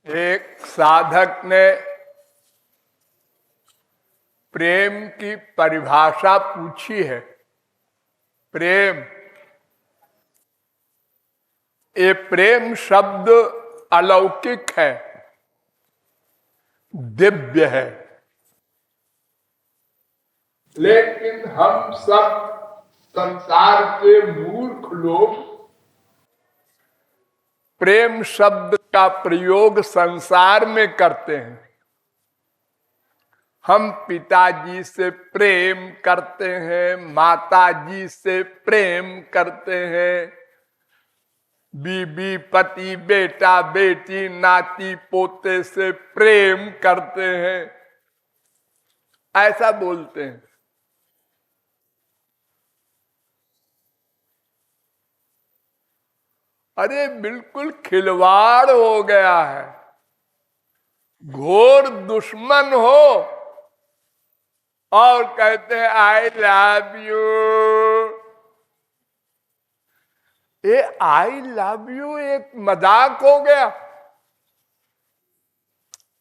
एक साधक ने प्रेम की परिभाषा पूछी है। प्रेम, ये प्रेम शब्द अलौकिक है, दिव्य है, लेकिन हम सब संसार के मूर्ख लोग प्रेम शब्द का प्रयोग संसार में करते हैं। हम पिताजी से प्रेम करते हैं, माताजी से प्रेम करते हैं, बीबी पति बेटा बेटी नाती पोते से प्रेम करते हैं, ऐसा बोलते हैं। अरे बिल्कुल खिलवाड़ हो गया है। घोर दुश्मन हो और कहते हैं आई लव यू। ये आई लव यू एक मजाक हो गया।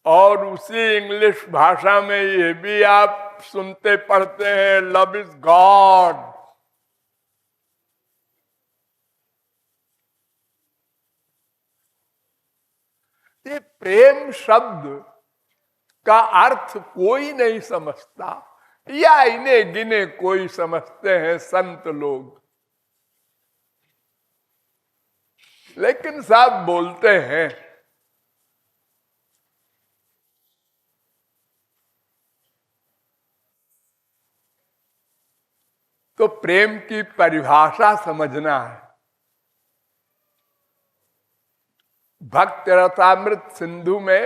और उसी इंग्लिश भाषा में ये भी आप सुनते पढ़ते हैं, लव इज गॉड। ये प्रेम शब्द का अर्थ कोई नहीं समझता, या इन्हें गिने कोई समझते हैं संत लोग। लेकिन सब बोलते हैं। तो प्रेम की परिभाषा समझना है। भक्त रसामृत सिंधु में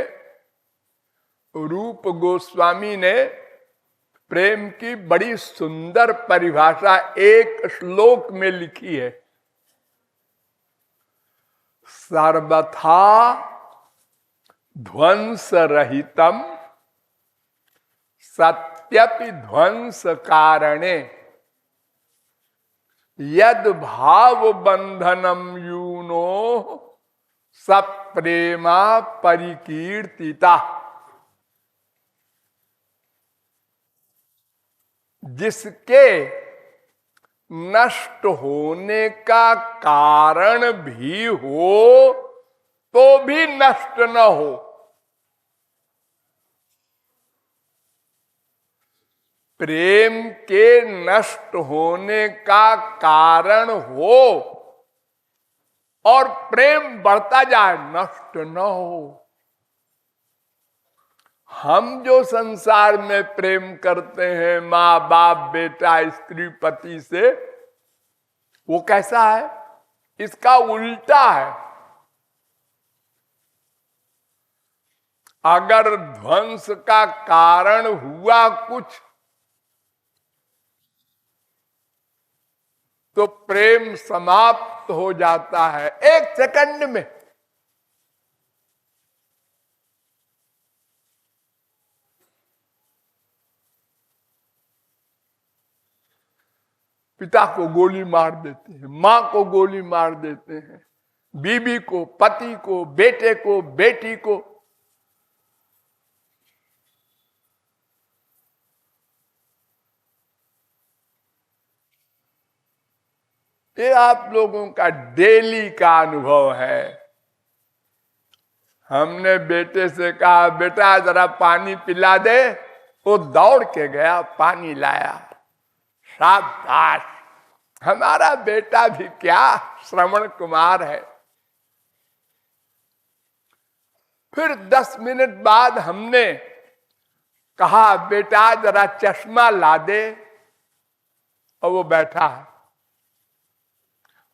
रूप गोस्वामी ने प्रेम की बड़ी सुंदर परिभाषा एक श्लोक में लिखी है। सर्वथा ध्वंस रहितम सत्यपि ध्वंस कारणे यद भाव बंधनम यूनो सप्रेमा परिकीर्तिता। जिसके नष्ट होने का कारण भी हो तो भी नष्ट न हो। प्रेम के नष्ट होने का कारण हो और प्रेम बढ़ता जाए, नष्ट न हो। हम जो संसार में प्रेम करते हैं माँ बाप बेटा स्त्री पति से, वो कैसा है? इसका उल्टा है। अगर ध्वंस का कारण हुआ कुछ तो प्रेम समाप्त हो जाता है एक सेकंड में। पिता को गोली मार देते हैं, मां को गोली मार देते हैं, बीबी को, पति को, बेटे को, बेटी को। ये आप लोगों का डेली का अनुभव है। हमने बेटे से कहा बेटा जरा पानी पिला दे, वो दौड़ के गया, पानी लाया। शाबाश, हमारा बेटा भी क्या श्रवण कुमार है। फिर 10 मिनट बाद हमने कहा बेटा जरा चश्मा ला दे, और वो बैठा है।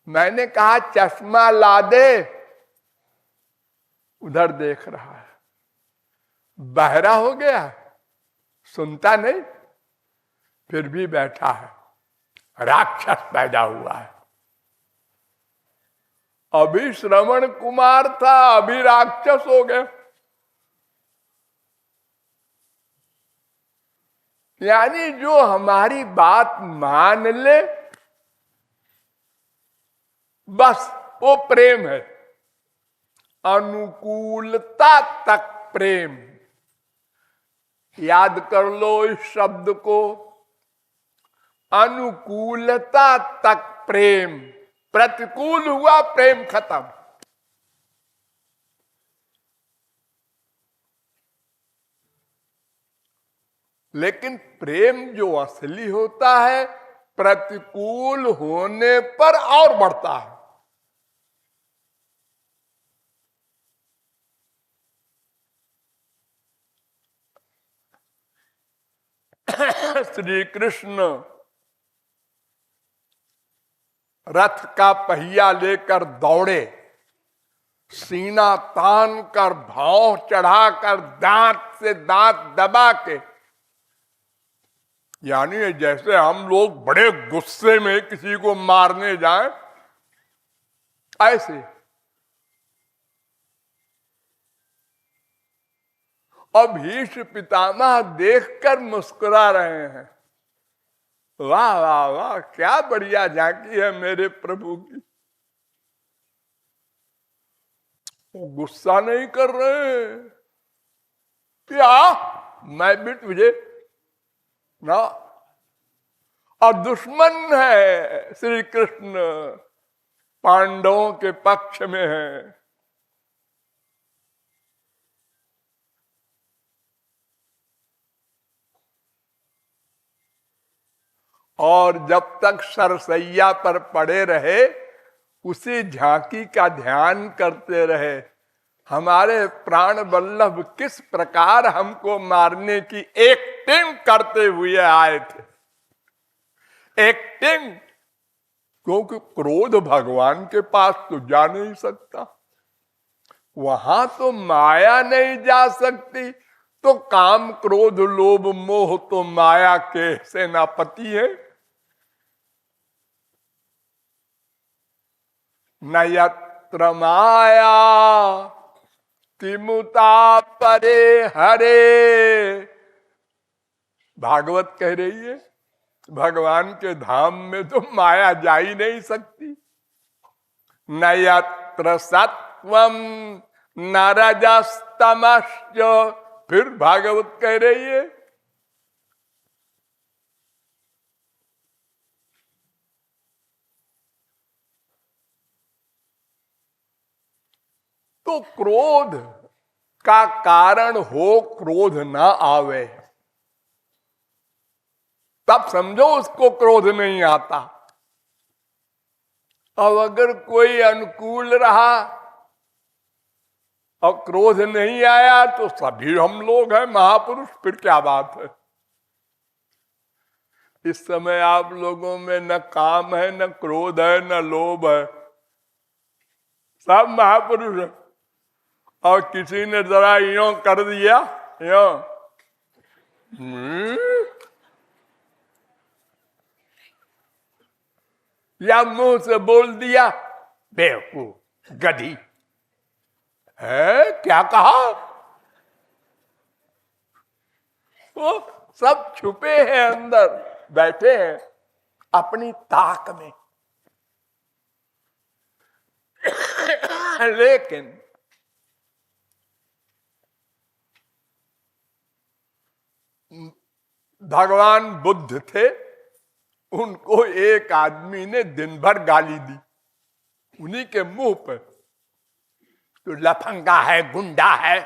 मैंने कहा चश्मा ला दे, उधर देख रहा है। बहरा हो गया, सुनता नहीं, फिर भी बैठा है। राक्षस पैदा हुआ है। अभी श्रवण कुमार था, अभी राक्षस हो गया। यानी जो हमारी बात मान ले बस वो प्रेम है। अनुकूलता तक प्रेम। याद कर लो इस शब्द को, अनुकूलता तक प्रेम। प्रतिकूल हुआ प्रेम खत्म। लेकिन प्रेम जो असली होता है प्रतिकूल होने पर और बढ़ता है। श्री कृष्ण रथ का पहिया लेकर दौड़े, सीना तान कर, भाव चढ़ाकर, दांत से दांत दबा के, यानी जैसे हम लोग बड़े गुस्से में किसी को मारने जाएं, ऐसे। और भीष्म पितामह देखकर मुस्कुरा रहे हैं। वाह वाह वाह, क्या बढ़िया झांकी है मेरे प्रभु की। वो गुस्सा नहीं कर रहे, क्या मैं भी तुझे ना। और दुश्मन है श्री कृष्ण, पांडवों के पक्ष में है। और जब तक सरसैया पर पड़े रहे उसी झांकी का ध्यान करते रहे। हमारे प्राण वल्लभ किस प्रकार हमको मारने की एक्टिंग करते हुए आए थे। एक्टिंग, क्योंकि क्रोध भगवान के पास तो जा नहीं सकता, वहां तो माया नहीं जा सकती, तो काम क्रोध लोभ मोह तो माया के सेनापति है। न यत्र माया किमुता परे हरे। भागवत कह रही है भगवान के धाम में तो माया जा ही नहीं सकती। न यत्र सत्वम न रजस्तमश्च, फिर भागवत कह रही है तो क्रोध का कारण हो क्रोध ना आवे, तब समझो उसको क्रोध नहीं आता। अब अगर कोई अनुकूल रहा और क्रोध नहीं आया तो सभी हम लोग हैं महापुरुष, फिर क्या बात है। इस समय आप लोगों में न काम है, न क्रोध है, न लोभ है, सब महापुरुष है। और किसी ने जरा यूं कर दिया, यूं या मुंह से बोल दिया बेवकूफ गधी है, क्या कहा। वो सब छुपे हैं अंदर, बैठे हैं अपनी ताक में। लेकिन भगवान बुद्ध थे, उनको एक आदमी ने दिन भर गाली दी उन्हीं के मुंह पर। तो लफंगा है, गुंडा है,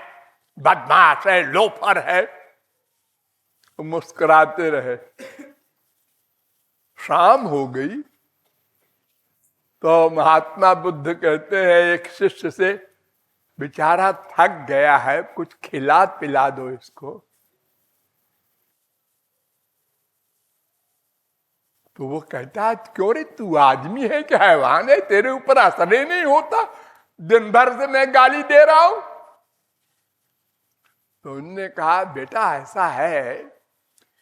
बदमाश है, लोफर है, तो मुस्कुराते रहे। शाम हो गई तो महात्मा बुद्ध कहते हैं एक शिष्य से, बेचारा थक गया है, कुछ खिला पिला दो इसको। तो वो कहता है क्यों रे, तू आदमी है कि हैवान है, तेरे ऊपर असर ही नहीं होता, दिन भर से मैं गाली दे रहा हूं। तो उन्होंने कहा बेटा ऐसा है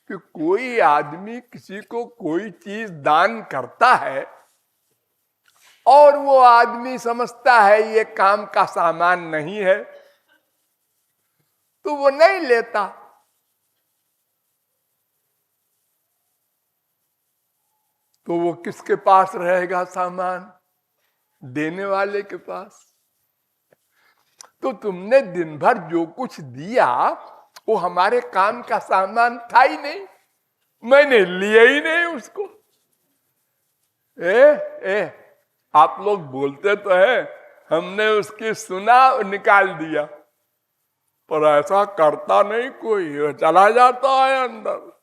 कि कोई आदमी किसी को कोई चीज दान करता है और वो आदमी समझता है ये काम का सामान नहीं है तो वो नहीं लेता। तो वो किसके पास रहेगा सामान? देने वाले के पास। तो तुमने दिन भर जो कुछ दिया वो हमारे काम का सामान था ही नहीं, मैंने लिया ही नहीं उसको। आप लोग बोलते तो है, हमने उसकी सुना और निकाल दिया, पर ऐसा करता नहीं कोई, चला जाता है अंदर।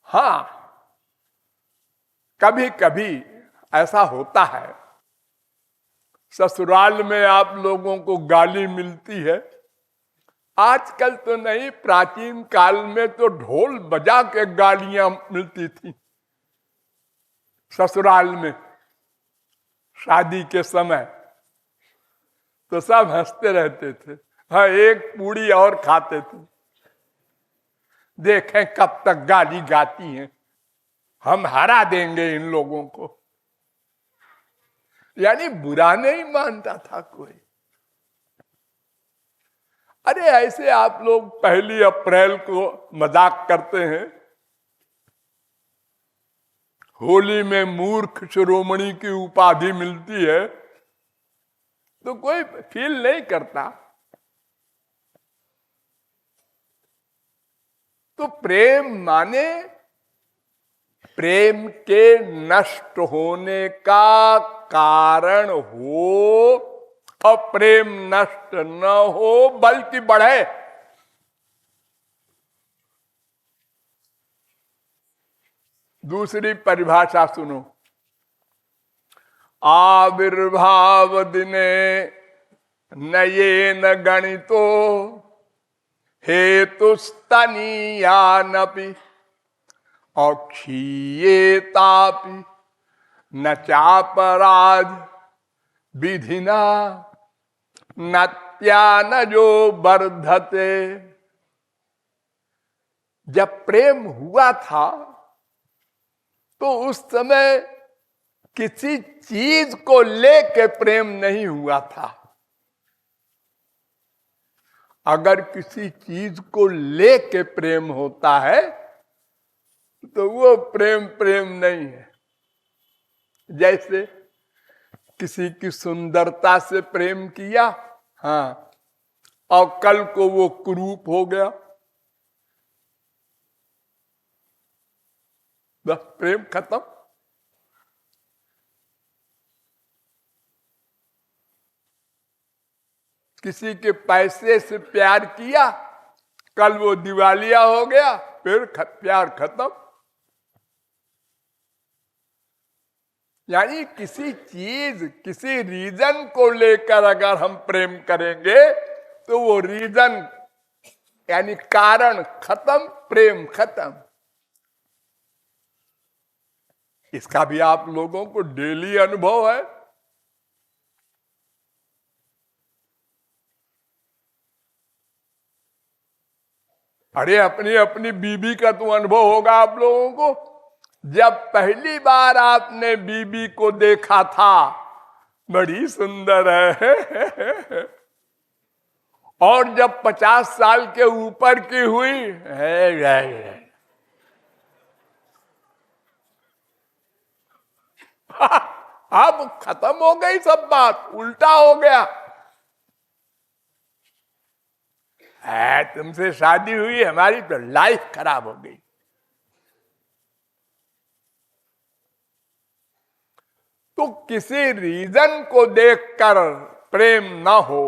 हाँ, कभी कभी ऐसा होता है, ससुराल में आप लोगों को गाली मिलती है। आजकल तो नहीं, प्राचीन काल में तो ढोल बजा के गालियां मिलती थी ससुराल में। शादी के समय तो सब हंसते रहते थे, हाँ, एक पूड़ी और खाते थे, देखें कब तक गाली गाती हैं, हम हरा देंगे इन लोगों को। यानी बुरा नहीं मानता था कोई। अरे ऐसे आप लोग 1 अप्रैल को मजाक करते हैं, होली में मूर्ख शिरोमणि की उपाधि मिलती है तो कोई फील नहीं करता। तो प्रेम माने प्रेम के नष्ट होने का कारण हो, और प्रेम नष्ट न हो बल्कि बढ़े। दूसरी परिभाषा सुनो, आविर्भाव दिने नयेन गणितो हेतुस्तनीयानपि अक्षीयेतापि न चापराध विधिना नत्यानजो वर्धते। जब प्रेम हुआ था तो उस समय किसी चीज को लेके प्रेम नहीं हुआ था। अगर किसी चीज को लेके प्रेम होता है तो वो प्रेम प्रेम नहीं है। जैसे किसी की सुंदरता से प्रेम किया, हाँ, और कल को वो कुरूप हो गया, बस प्रेम खत्म। किसी के पैसे से प्यार किया, कल वो दिवालिया हो गया, फिर प्यार खत्म। यानी किसी चीज, किसी रीजन को लेकर अगर हम प्रेम करेंगे तो वो रीजन यानी कारण खत्म, प्रेम खत्म। इसका भी आप लोगों को डेली अनुभव है। अरे अपनी अपनी बीबी का तो अनुभव होगा आप लोगों को। जब पहली बार आपने बीबी को देखा था, बड़ी सुंदर है, और जब 50 साल के ऊपर की हुई है, अब खत्म हो गई सब बात, उल्टा हो गया। तुमसे शादी हुई, हमारी तो लाइफ खराब हो गई। तो किसी रीजन को देखकर प्रेम ना हो।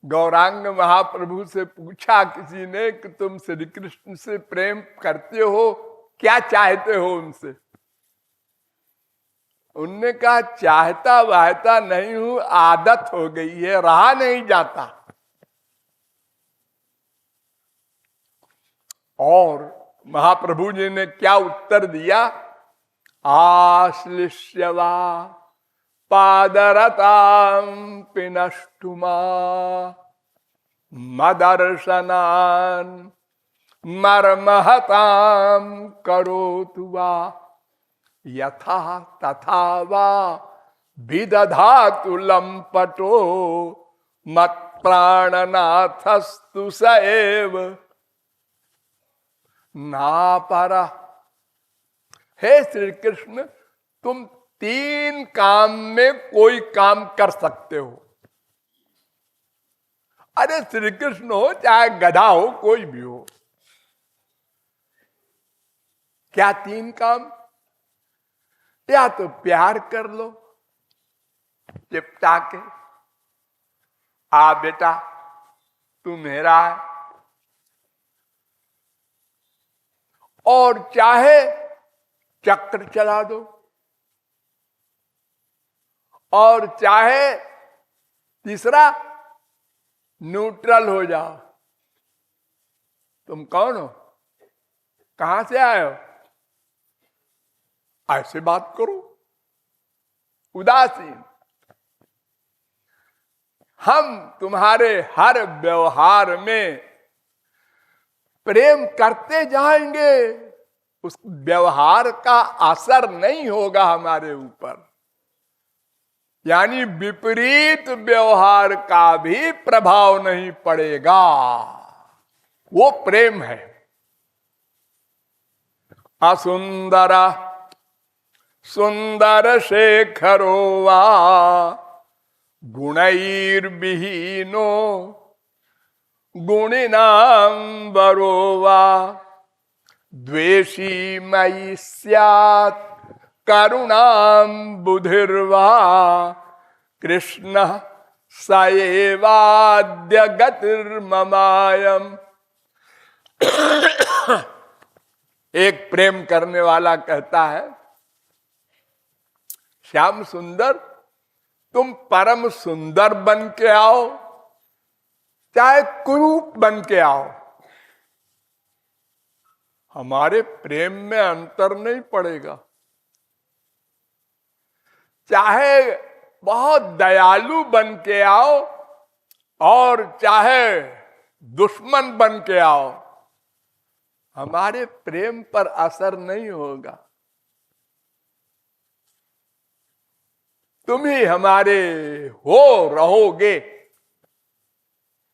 गौरांग महाप्रभु से पूछा किसी ने कि तुम श्री कृष्ण से प्रेम करते हो, क्या चाहते हो उनसे? उनने कहा चाहता वाहता नहीं हूं, आदत हो गई है, रहा नहीं जाता। और महाप्रभु जी ने क्या उत्तर दिया? आश्लिष्यवा पादरतां पिनष्टुमा मदर्शनान् मर्महतां करोतु वा यथा तथा वा विदधातु लंपटो मत्प्राणनाथस्तु स एव नापरः हे श्री कृष्ण, तुम 3 काम में कोई काम कर सकते हो। अरे श्री कृष्ण हो चाहे गधा हो, कोई भी हो, क्या 3 काम? या तो प्यार कर लो चिपटा के, आ बेटा तू मेरा है, और चाहे चक्र चला दो, और चाहे तीसरा न्यूट्रल हो जाओ। तुम कौन हो, कहां से आए हो, ऐसे बात करो, उदासीन। हम तुम्हारे हर व्यवहार में प्रेम करते जाएंगे, उस व्यवहार का असर नहीं होगा हमारे ऊपर, यानी विपरीत व्यवहार का भी प्रभाव नहीं पड़ेगा। वो प्रेम है। असुंदर सुंदर शेखरो वा गुणैर्विहीनो गुणिनां वरो वा द्वेषी मयि स्यात् करुणां बुधिर्वा कृष्ण स एवाद्य गतिर्ममायम्। एक प्रेम करने वाला कहता है, श्याम सुंदर, तुम परम सुंदर बन के आओ चाहे कुरूप बन के आओ, हमारे प्रेम में अंतर नहीं पड़ेगा। चाहे बहुत दयालु बन के आओ और चाहे दुश्मन बन के आओ, हमारे प्रेम पर असर नहीं होगा। तुम ही हमारे हो रहोगे,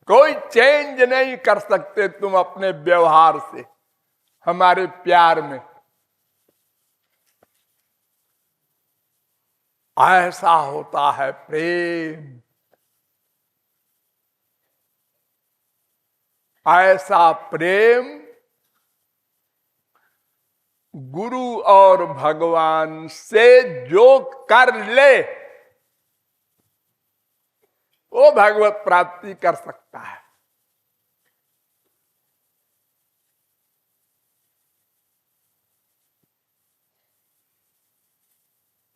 कोई चेंज नहीं कर सकते तुम अपने व्यवहार से हमारे प्यार में। ऐसा होता है प्रेम, ऐसा प्रेम गुरु और भगवान से जो कर ले वो भगवत प्राप्ति कर सकता है।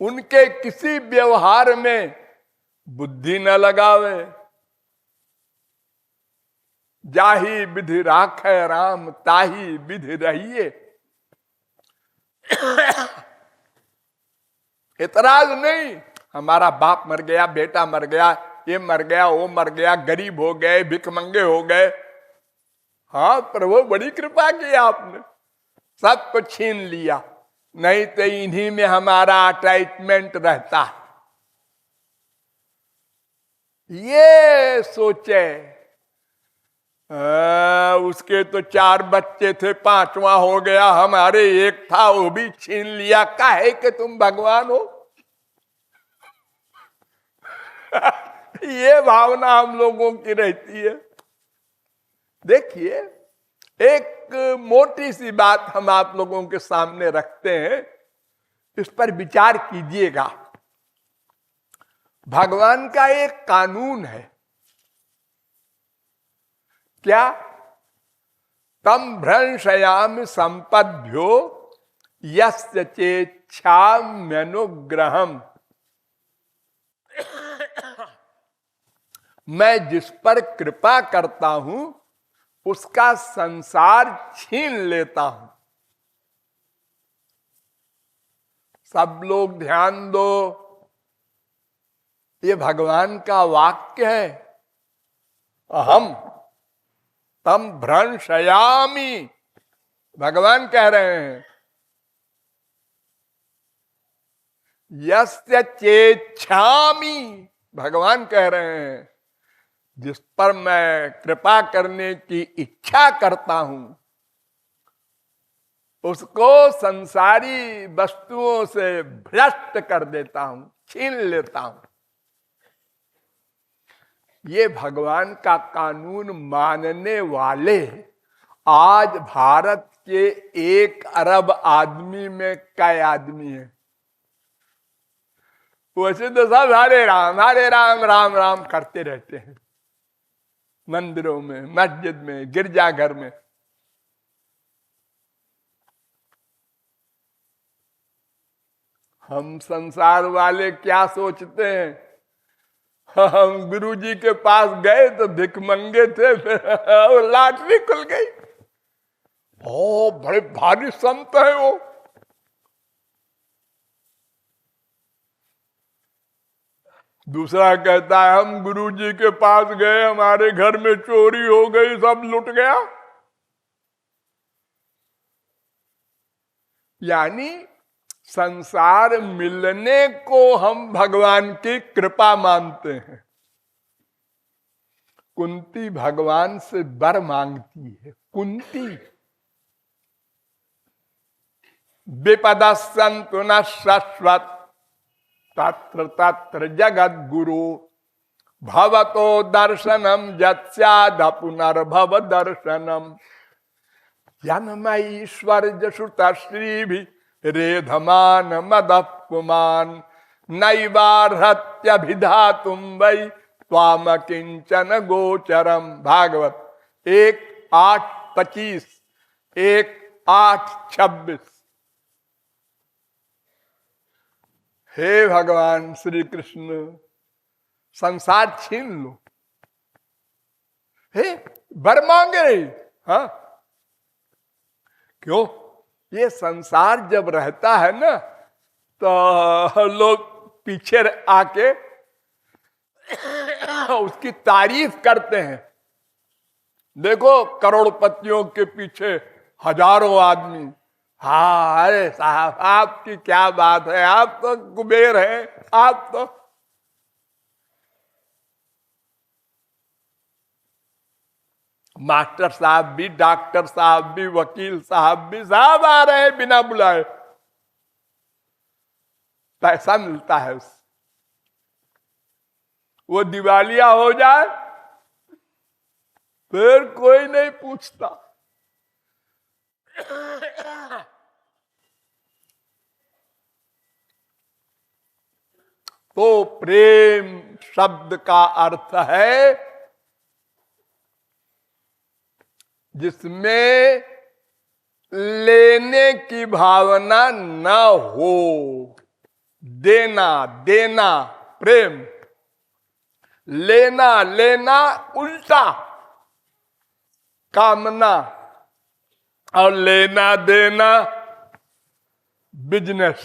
उनके किसी व्यवहार में बुद्धि न लगावे, जाही विधि राखे राम ताही विधि रहिए। इतराज नहीं, हमारा बाप मर गया, बेटा मर गया, ये मर गया, वो मर गया, गरीब हो गए, भिखमंगे हो गए। हाँ प्रभु बड़ी कृपा की आपने, सब कुछ छीन लिया, नहीं तो इन्हीं में हमारा अटैचमेंट रहता। ये सोचे उसके तो 4 बच्चे थे, 5वां हो गया, हमारे 1 था वो भी छीन लिया, काहे कि तुम भगवान हो। ये भावना हम लोगों की रहती है। देखिए एक मोटी सी बात हम आप लोगों के सामने रखते हैं, इस पर विचार कीजिएगा। भगवान का एक कानून है, क्या? तम भ्रंशयामि संपद्भ्यो यस्य चेच्छाम्यनुग्रहम्। मैं जिस पर कृपा करता हूं उसका संसार छीन लेता हूं। सब लोग ध्यान दो, ये भगवान का वाक्य है। अहम तम भ्रंशयामि, भगवान कह रहे हैं। यस्य चेच्छामि, भगवान कह रहे हैं, जिस पर मैं कृपा करने की इच्छा करता हूं उसको संसारी वस्तुओं से भ्रष्ट कर देता हूं, छीन लेता हूं। ये भगवान का कानून मानने वाले आज भारत के 1 अरब आदमी में कई आदमी है? वैसे तो सब हरे राम राम राम करते रहते हैं, मंदिरों में, मस्जिद में, गिरजाघर में। हम संसार वाले क्या सोचते हैं? हम गुरुजी के पास गए तो भिख मंगे थे, फिर लॉटरी खुल गई। ओ बड़े भारी संत है वो। दूसरा कहता है हम गुरुजी के पास गए, हमारे घर में चोरी हो गई, सब लुट गया। यानी संसार मिलने को हम भगवान की कृपा मानते हैं। कुंती भगवान से वर मांगती है। कुंती विपदा संतु न शाश्वत तत्र तत्र जगत गुरु भवतो दर्शनम जत्स्याद पुनर्भव दर्शनम जन्मईश्वर जसुत श्री भी रेधमान मदपुमान नैवार्हत्यभिधातुम वै त्वाम किंचन गोचरम। भागवत 1:8-25, 1:8-26। हे भगवान श्री कृष्ण, संसार छीन लो। हे वर मांगे, हाँ क्यों? ये संसार जब रहता है ना तो लोग पीछे आके उसकी तारीफ करते हैं। देखो करोड़पतियों के पीछे हजारों आदमी, हाँ अरे साहब आपकी क्या बात है, आप तो कुबेर हैं, आप तो। मास्टर साहब भी, डॉक्टर साहब भी, वकील साहब भी, साहब आ रहे हैं बिना बुलाए, पैसा मिलता है उससे। वो दिवालिया हो जाए फिर कोई नहीं पूछता। तो प्रेम शब्द का अर्थ है जिसमें लेने की भावना न हो। देना देना प्रेम, लेना लेना उल्टा कामना, और लेना देना बिजनेस।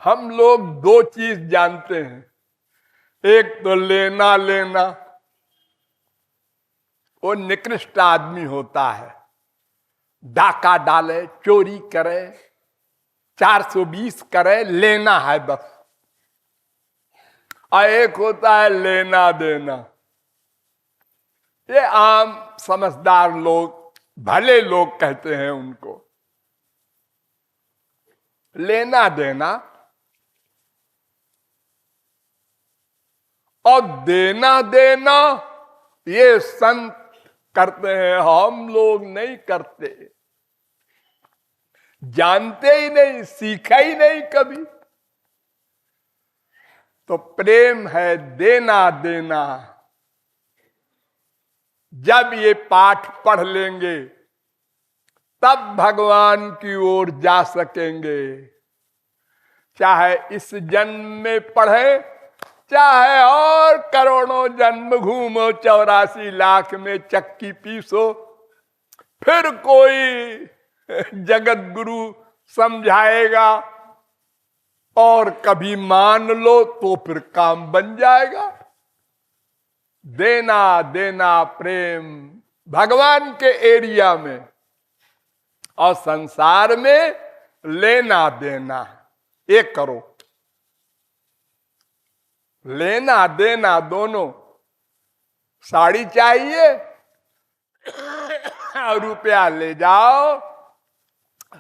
हम लोग 2 चीज जानते हैं, एक तो लेना लेना, वो निकृष्ट आदमी होता है, डाका डाले, चोरी करे, 420 करे, लेना है बस। और एक होता है लेना देना। ये आम समझदार लोग, भले लोग कहते हैं उनको। लेना देना और देना देना ये संत करते हैं, हम लोग नहीं करते, जानते ही नहीं, सीखा ही नहीं कभी। तो प्रेम है देना देना। जब ये पाठ पढ़ लेंगे तब भगवान की ओर जा सकेंगे। चाहे इस जन्म में पढ़े, चाहे और करोड़ों जन्म घूमो, 84 लाख में चक्की पीसो, फिर कोई जगत गुरु समझाएगा और कभी मान लो तो फिर काम बन जाएगा। देना देना प्रेम भगवान के एरिया में, और संसार में लेना देना एक करो। लेना देना दोनों। साड़ी चाहिए रुपया ले जाओ,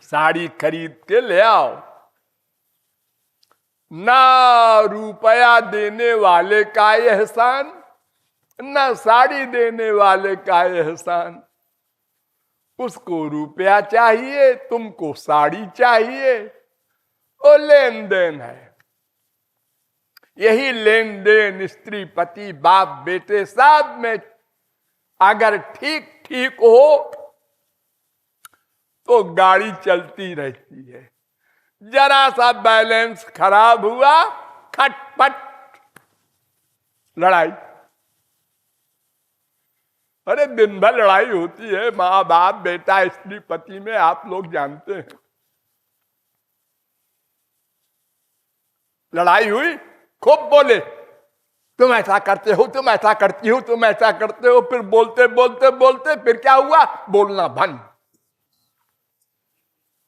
साड़ी खरीद के ले आओ। ना रुपया देने वाले का एहसान, ना साड़ी देने वाले का एहसान। उसको रुपया चाहिए, तुमको साड़ी चाहिए, वो लेन देन है। यही लेन देन स्त्री पति बाप बेटे सब में अगर ठीक ठीक हो तो गाड़ी चलती रहती है। जरा सा बैलेंस खराब हुआ, खटपट लड़ाई। अरे दिन भर लड़ाई होती है, माँ बाप बेटा स्त्री पति में, आप लोग जानते हैं। लड़ाई हुई, खूब बोले, तुम ऐसा करते हो, तुम ऐसा करती हो, तुम ऐसा करते हो। फिर बोलते बोलते बोलते फिर क्या हुआ, बोलना बंद।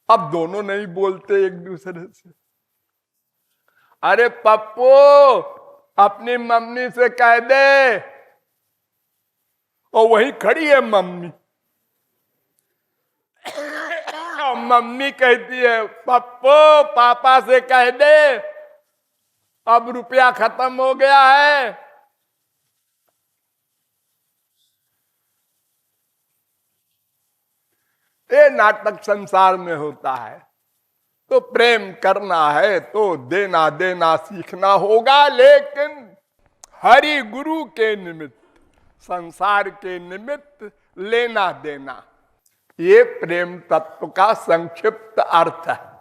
अब दोनों नहीं बोलते एक दूसरे से। अरे पप्पू अपनी मम्मी से कह दे, और वही खड़ी है मम्मी। मम्मी कहती है पप्पू पापा से कह दे अब रुपया खत्म हो गया है। ये नाटक संसार में होता है। तो प्रेम करना है तो देना देना सीखना होगा, लेकिन हरि गुरु के निमित्त, संसार के निमित्त लेना देना, ये प्रेम तत्व का संक्षिप्त अर्थ है।